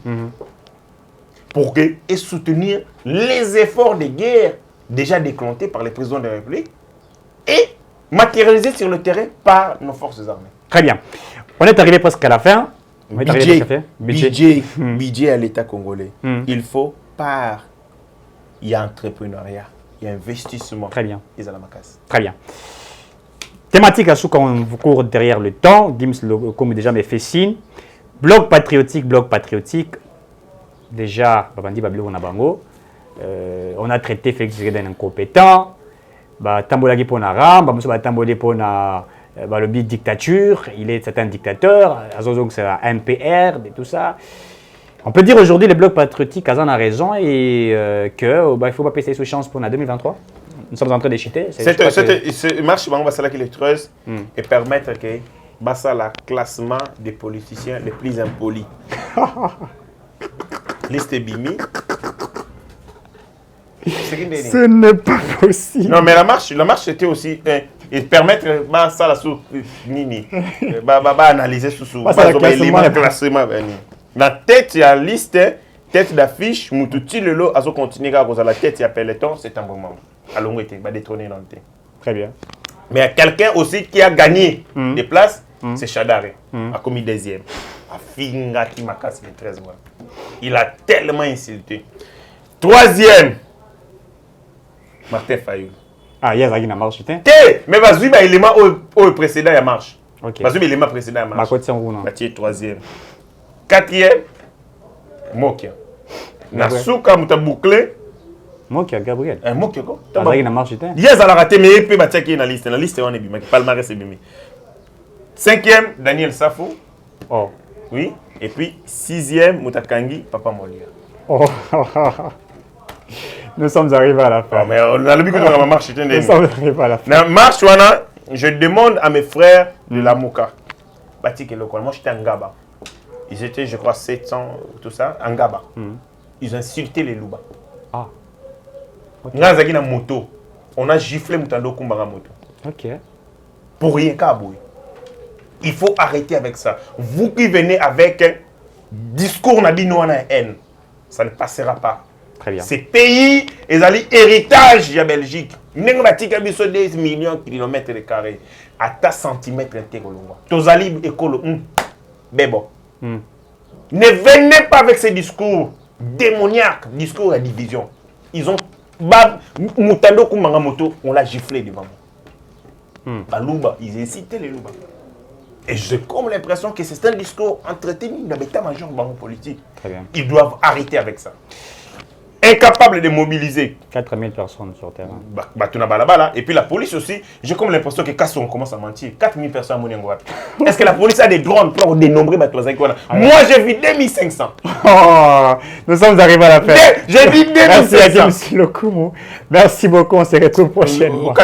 Pour et soutenir les efforts de guerre déjà déclenchés par les présidents de la République et matérialisés sur le terrain par nos forces armées. Très bien. On est arrivé presque à la fin. Budget à l'État congolais. Il faut il y a entrepreneuriat, il y a investissement. Très bien. Et à la macasse. Très bien. Thématique à ce qu'on vous court derrière le temps, Gims, comme déjà me fait signe. Bloc patriotique. Déjà, on a traité Félix Tshisekedi incompétent. Tambolagi pour Naram, Tambolé pour le but dictature. C'est un dictateur. C'est un MPR, et tout ça. On peut dire aujourd'hui le bloc patriotique a raison et qu'il ne faut pas passer sous chance pour la 2023. Nous sommes en train de chuter. C'est marche et permettre que le classement des politiciens les plus impolis. Liste Bimi. Ce n'est pas possible. Non, mais la marche c'était aussi et permettre ça la sous nini analyser sous classement la tête il y a liste tête d'affiche mututi lelo azo continuer à cause la tête il y a peloton c'est un bon moment allons été va détrôner dans le thé. Très bien. Mais il y a quelqu'un aussi qui a gagné des places, c'est Chadare, a commis deuxième. A Finga qui m'a cassé les 13 mois. Il a tellement insulté. Troisième, Martin Fayoul. Ah, il y a Zagina marche, putain. Mais vas-y, il est l'élément au précédent, il marche. Ok. Vas-y, l'élément précédent, il marche. Mathieu, troisième. Quatrième, Mokia. Nasuka, mouta bouclé. Mokia, Gabriel. Mokia, quoi? Zagina marche, putain. Yes, elle a raté, mais il peut battre qui est dans la liste. La liste, on est bien. Palmarès, c'est bien. Cinquième, Daniel Safou. Oh. Oui. Et puis, sixième, Moutakangi, Papa Molia. Oh. Nous sommes arrivés à la fin. Oh, mais on a le but que nous marche. Nous sommes arrivés à la fin. Dans marche, je demande à mes frères de la Mouka. Batik et local. Moi, j'étais en Gaba. Ils étaient, je crois, 700, tout ça, en Gaba. Ils ont insulté les Louba. Ah. Nous avons une moto. On a giflé Moutando Kumbara moto. Ok. Pour rien qu'à bouiller. Il faut arrêter avec ça. Vous qui venez avec un discours n'a dit non à haine, ça ne passera pas. Très bien. Ces pays, ils ont l'héritage de la Belgique. Nous avons 10 millions de kilomètres carrés. À ta centimètre intérieur. Tozali écolo. Bebo. Ne venez pas avec ces discours démoniaques, discours à division. Ils ont. Moutando Kumangamoto, on l'a giflé devant moi. Balouba, ils incitaient les Louba. Et j'ai comme l'impression que c'est un discours entretenu dans l'état-major politique. Très bien. Ils doivent arrêter avec ça. Incapables de mobiliser 4000 personnes sur terrain. Et puis la police aussi, j'ai comme l'impression que quand on commence à mentir, 4000 personnes à Mouniangouat. Est-ce que la police a des drones pour dénombrer Batoazakwana? Moi j'ai vu 2500. Oh, nous sommes arrivés à la fin. J'ai vu 2500. Merci à Kim Silokumu. Merci beaucoup, on se retrouve prochainement.